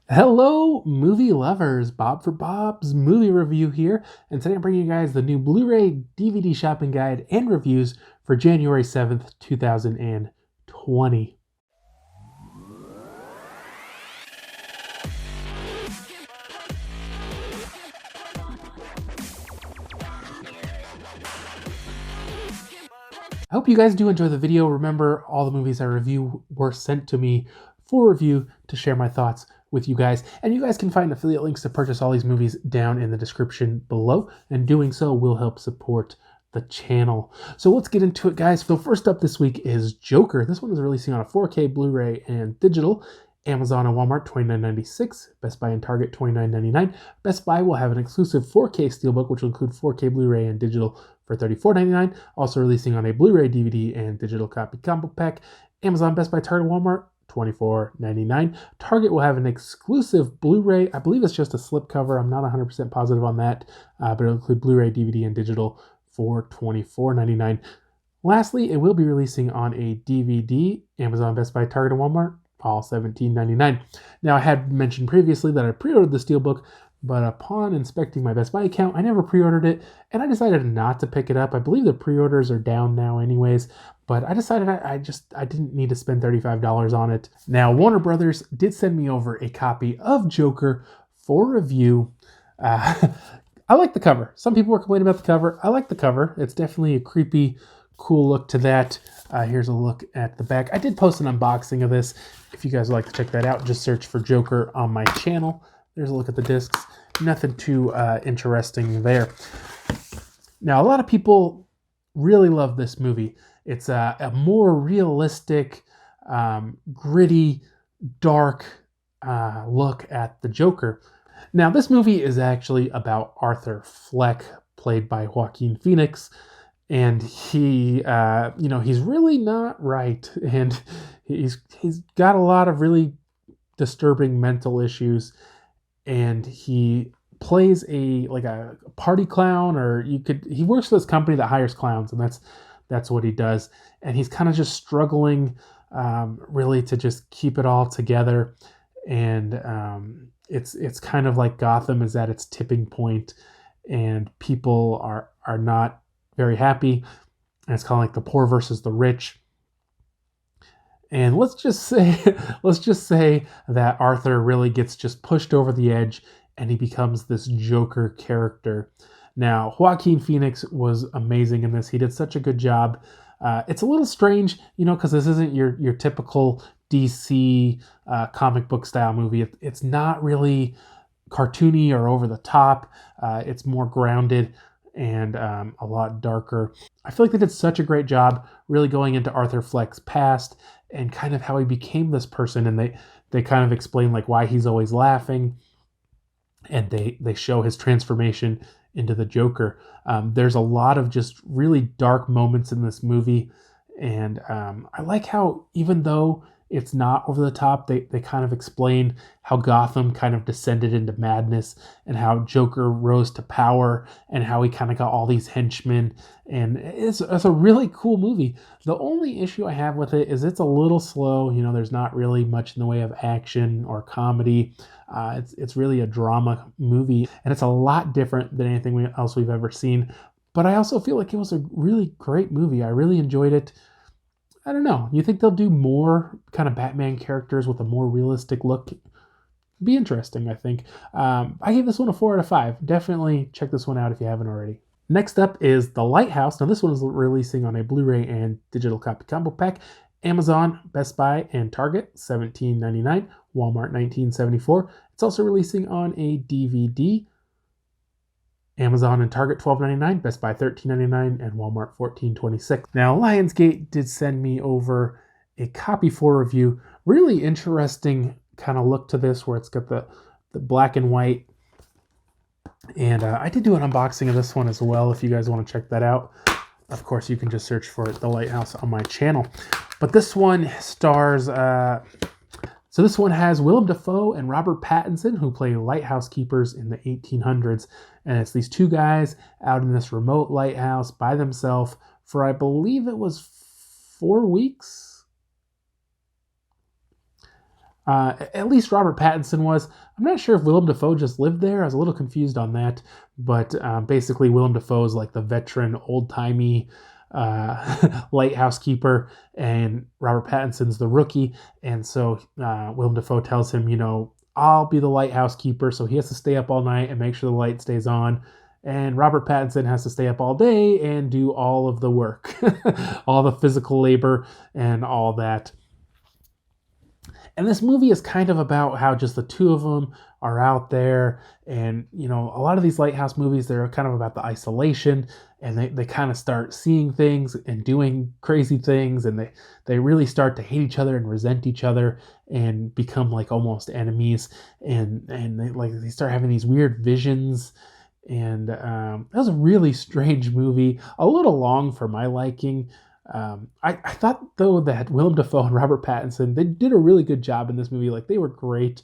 Hello, movie lovers. Bob for Bob's movie review here, and today I'm bringing you guys the new Blu-ray DVD shopping guide and reviews for January 7th, 2020. I hope you guys do enjoy the video. Remember, all the movies I review were sent to me for review to share my thoughts with you guys. And you guys can find affiliate links to purchase all these movies down in the description below. And doing so will help support the channel. So let's get into it, guys. So first up this week is Joker. This one is releasing on a 4K Blu-ray and digital. Amazon and Walmart $29.96, Best Buy and Target $29.99. Best Buy will have an exclusive 4K Steelbook, which will include 4K Blu-ray and digital for $34.99. Also releasing on a Blu-ray, DVD, and digital copy combo pack. Amazon, Best Buy, Target, Walmart $24.99. Target will have an exclusive Blu-ray. I believe it's just a slipcover. I'm not 100% positive on that, but it'll include Blu-ray, DVD, and digital for $24.99. Lastly, it will be releasing on a DVD. Amazon, Best Buy, Target, and Walmart all $17.99. Now, I had mentioned previously that I pre-ordered the Steelbook, but upon inspecting my Best Buy account, I never pre-ordered it, and I decided not to pick it up. I believe the pre-orders are down now anyways, but I decided I didn't need to spend $35 on it. Now, Warner Brothers did send me over a copy of Joker for review. I like the cover. Some people were complaining about the cover. I like the cover. It's definitely a creepy, cool look to that. Here's a look at the back. I did post an unboxing of this. If you guys would like to check that out, just search for Joker on my channel. There's a look at the discs. Nothing too interesting there. Now, a lot of people really love this movie. It's a more realistic, gritty, dark look at the Joker. Now, this movie is actually about Arthur Fleck, played by Joaquin Phoenix. And he, he's really not right. And he's got a lot of really disturbing mental issues. And he plays a party clown, or he works for this company that hires clowns, and that's what he does. And he's kind of just struggling really to just keep it all together. And it's kind of like Gotham is at its tipping point, and people are not very happy. And it's kind of like the poor versus the rich. And let's just say that Arthur really gets just pushed over the edge, and he becomes this Joker character. Now, Joaquin Phoenix was amazing in this. He did such a good job. It's a little strange, because this isn't your typical DC comic book style movie. It's not really cartoony or over the top. It's more grounded and a lot darker. I feel like they did such a great job really going into Arthur Fleck's past and kind of how he became this person, and they kind of explain like why he's always laughing, and they show his transformation into the Joker. There's a lot of just really dark moments in this movie, and I like how, even though it's not over the top, they kind of explain how Gotham kind of descended into madness, and how Joker rose to power, and how he kind of got all these henchmen. And it's a really cool movie. The only issue I have with it is it's a little slow. There's not really much in the way of action or comedy. It's really a drama movie, and it's a lot different than anything else we've ever seen. But I also feel like it was a really great movie. I really enjoyed it. I don't know. You think they'll do more kind of Batman characters with a more realistic look? Be interesting, I think. I gave this one a 4 out of 5. Definitely check this one out if you haven't already. Next up is The Lighthouse. Now, this one is releasing on a Blu-ray and digital copy combo pack. Amazon, Best Buy, and Target, $17.99. Walmart, $19.74. It's also releasing on a DVD. Amazon and Target $12.99, Best Buy $13.99, and Walmart $14.26. Now, Lionsgate did send me over a copy for review. Really interesting kind of look to this, where it's got the black and white. And I did do an unboxing of this one as well, if you guys want to check that out. Of course, you can just search for The Lighthouse on my channel. But this one stars... So this one has Willem Dafoe and Robert Pattinson, who play lighthouse keepers in the 1800s. And it's these two guys out in this remote lighthouse by themselves for, I believe it was 4 weeks. At least Robert Pattinson was. I'm not sure if Willem Dafoe just lived there. I was a little confused on that. But basically, Willem Dafoe is like the veteran, old-timey lighthouse keeper, and Robert Pattinson's the rookie. And so Willem Dafoe tells him, I'll be the lighthouse keeper. So he has to stay up all night and make sure the light stays on. And Robert Pattinson has to stay up all day and do all of the work, all the physical labor and all that. And this movie is kind of about how just the two of them are out there. And, a lot of these lighthouse movies, they're kind of about the isolation, and they kind of start seeing things and doing crazy things. And they really start to hate each other and resent each other and become like almost enemies. And they start having these weird visions. And that was a really strange movie, a little long for my liking. I thought, though, that Willem Dafoe and Robert Pattinson, they did a really good job in this movie. Like, they were great.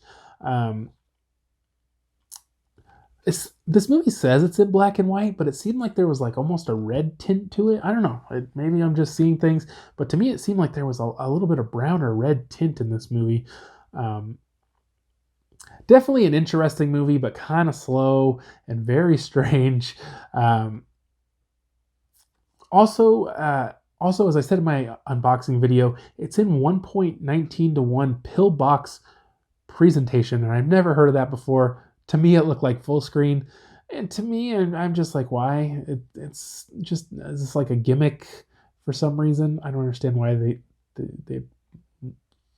This movie says it's in black and white, but it seemed like there was like almost a red tint to it. I don't know. Maybe I'm just seeing things, but to me it seemed like there was a little bit of brown or red tint in this movie. Definitely an interesting movie, but kind of slow and very strange. Also, as I said in my unboxing video, it's in 1.19 to 1 pillbox presentation, and I've never heard of that before. To me, it looked like full screen, and to me, I'm just like, why? It's just like a gimmick for some reason. I don't understand why they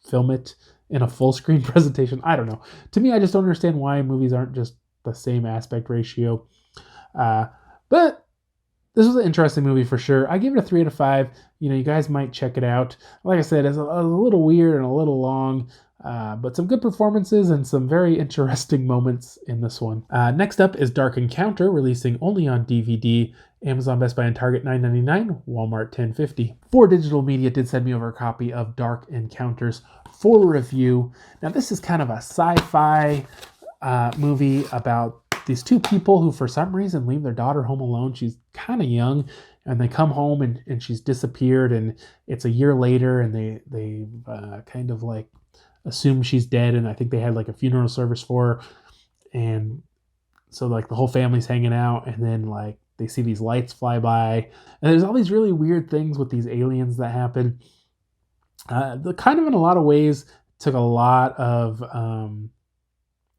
film it in a full screen presentation. I don't know. To me, I just don't understand why movies aren't just the same aspect ratio. But this was an interesting movie for sure. I give it a 3 out of 5. You guys might check it out. Like I said, it's a little weird and a little long, but some good performances and some very interesting moments in this one. Next up is Dark Encounter, releasing only on DVD. Amazon, Best Buy, and Target $9.99, Walmart $10.50. 4Digital Media did send me over a copy of Dark Encounters for review. Now, this is kind of a sci-fi movie about these two people who for some reason leave their daughter home alone. She's kind of young, and they come home and she's disappeared, and it's a year later, and they kind of like assume she's dead, and I think they had like a funeral service for her, and so like the whole family's hanging out, and then like they see these lights fly by, and there's all these really weird things with these aliens that happen. The kind of in a lot of ways took a lot of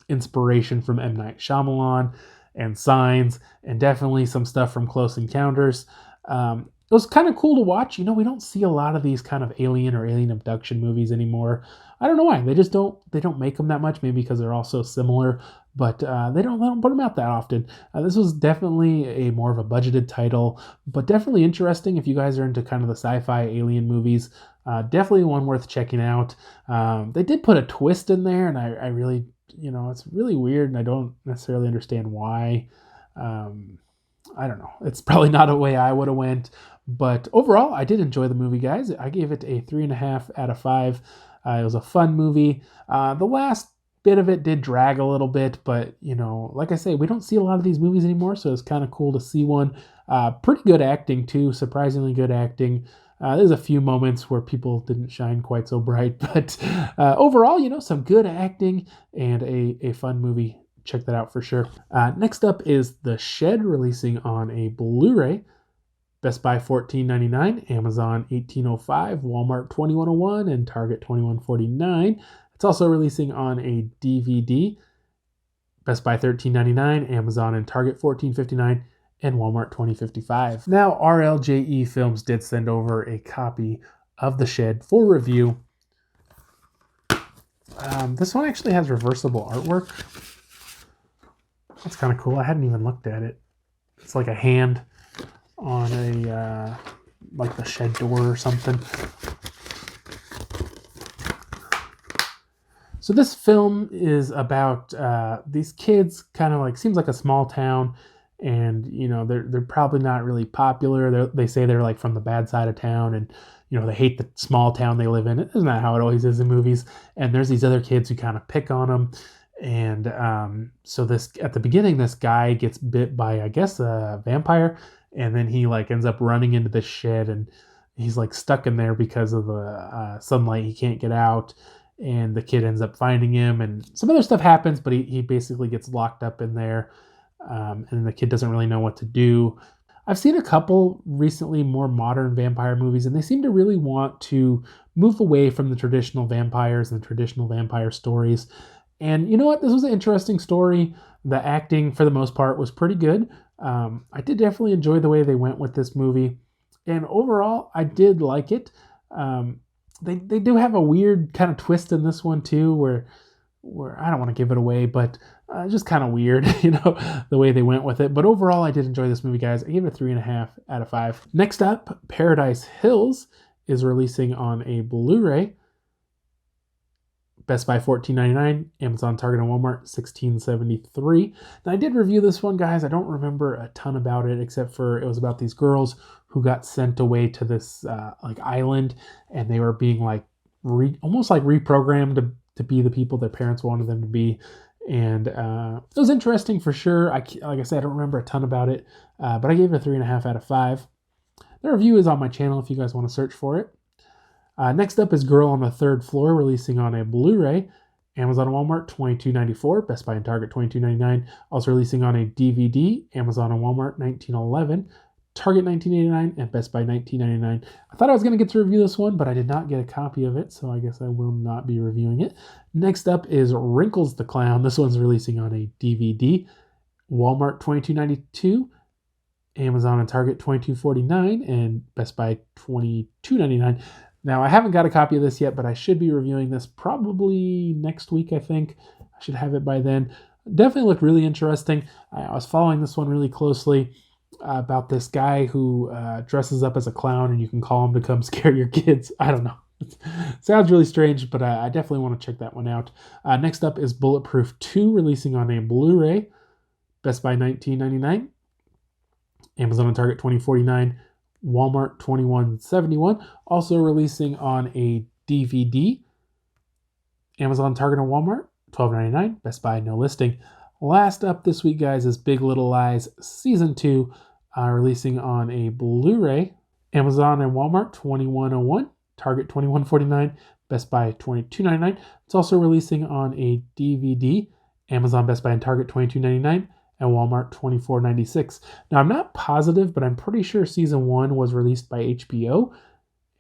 inspiration from M. Night Shyamalan and Signs, and definitely some stuff from Close Encounters. It was kind of cool to watch. We don't see a lot of these kind of alien or alien abduction movies anymore. I don't know why. They don't make them that much, maybe because they're all so similar, but they don't put them out that often. This was definitely a more of a budgeted title, but definitely interesting if you guys are into kind of the sci-fi alien movies. Definitely one worth checking out. They did put a twist in there, and I really, it's really weird, and I don't necessarily understand why. I don't know. It's probably not a way I would have went, but overall, I did enjoy the movie, guys. I gave it a 3.5 out of 5. It was a fun movie. The last bit of it did drag a little bit, but like I say, we don't see a lot of these movies anymore, so it's kind of cool to see one. Pretty good acting too, surprisingly good acting. There's a few moments where people didn't shine quite so bright, but overall, some good acting and a fun movie. Check that out for sure. Next up is The Shed, releasing on a Blu-ray. Best Buy $14.99, Amazon $18.05, Walmart $21.01, and Target $21.49. It's also releasing on a DVD. Best Buy $13.99, Amazon and Target $14.59, and Walmart $20.55. Now, RLJE Films did send over a copy of The Shed for review. This one actually has reversible artwork. That's kind of cool. I hadn't even looked at it. It's like a hand on a like the shed door or something. So this film is about these kids, kind of like, seems like a small town, and they're probably not really popular. They say they're like from the bad side of town, and they hate the small town they live in. Isn't that how it always is in movies? And there's these other kids who kind of pick on them. And so this, at the beginning, this guy gets bit by, I guess, a vampire, and then he like ends up running into the shed, and he's like stuck in there because of the sunlight. He can't get out, and the kid ends up finding him, and some other stuff happens, but he basically gets locked up in there, and the kid doesn't really know what to do. I've seen a couple recently more modern vampire movies, and they seem to really want to move away from the traditional vampires and the traditional vampire stories. And you know what? This was an interesting story. The acting, for the most part, was pretty good. I did definitely enjoy the way they went with this movie. And overall, I did like it. They do have a weird kind of twist in this one, too, where I don't want to give it away, but just kind of weird, the way they went with it. But overall, I did enjoy this movie, guys. I gave it a 3.5 out of 5. Next up, Paradise Hills is releasing on a Blu-ray. Best Buy $14.99, Amazon, Target, and Walmart $16.73. Now, I did review this one, guys. I don't remember a ton about it, except for it was about these girls who got sent away to this island, and they were being almost reprogrammed to be the people their parents wanted them to be. And it was interesting for sure. Like I said, I don't remember a ton about it, but I gave it a 3.5 out of 5. The review is on my channel if you guys want to search for it. Next up is Girl on the Third Floor, releasing on a Blu-ray. Amazon and Walmart $22.94, Best Buy and Target $22.99. Also releasing on a DVD, Amazon and Walmart $19.11, Target $19.89, and Best Buy $19.99. I thought I was going to get to review this one, but I did not get a copy of it, so I guess I will not be reviewing it. Next up is Wrinkles the Clown. This one's releasing on a DVD, Walmart $22.92, Amazon and Target $22.49, and Best Buy $22.99. Now, I haven't got a copy of this yet, but I should be reviewing this probably next week, I think. I should have it by then. Definitely looked really interesting. I was following this one really closely about this guy who dresses up as a clown, and you can call him to come scare your kids. I don't know. It sounds really strange, but I definitely want to check that one out. Next up is Bulletproof II, releasing on a Blu-ray. Best Buy $19.99. Amazon and Target $20.49. Walmart $21.71. Also releasing on a DVD. Amazon, Target, and Walmart $12.99. Best Buy, no listing. Last up this week, guys, is Big Little Lies Season 2, releasing on a Blu-ray. Amazon and Walmart $21.01. Target $21.49. Best Buy $22.99. It's also releasing on a DVD. Amazon, Best Buy, and Target $22.99. And Walmart $24.96. Now, I'm not positive, but I'm pretty sure Season 1 was released by HBO.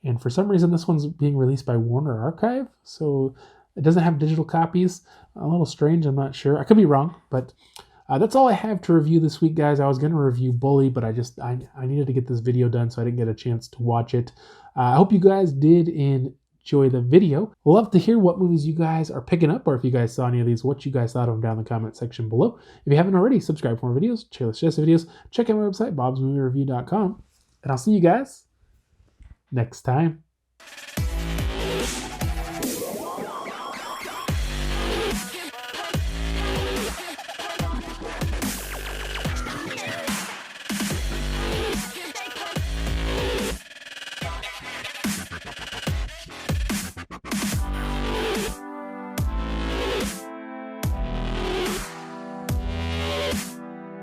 And for some reason, this one's being released by Warner Archive. So it doesn't have digital copies. A little strange, I'm not sure. I could be wrong, but that's all I have to review this week, guys. I was going to review Bully, but I needed to get this video done, so I didn't get a chance to watch it. I hope you guys did enjoy the video. Love to hear what movies you guys are picking up, or if you guys saw any of these, what you guys thought of them down in the comment section below. If you haven't already, subscribe for more videos, share videos, check out my website, bobsmoviereview.com, and I'll see you guys next time.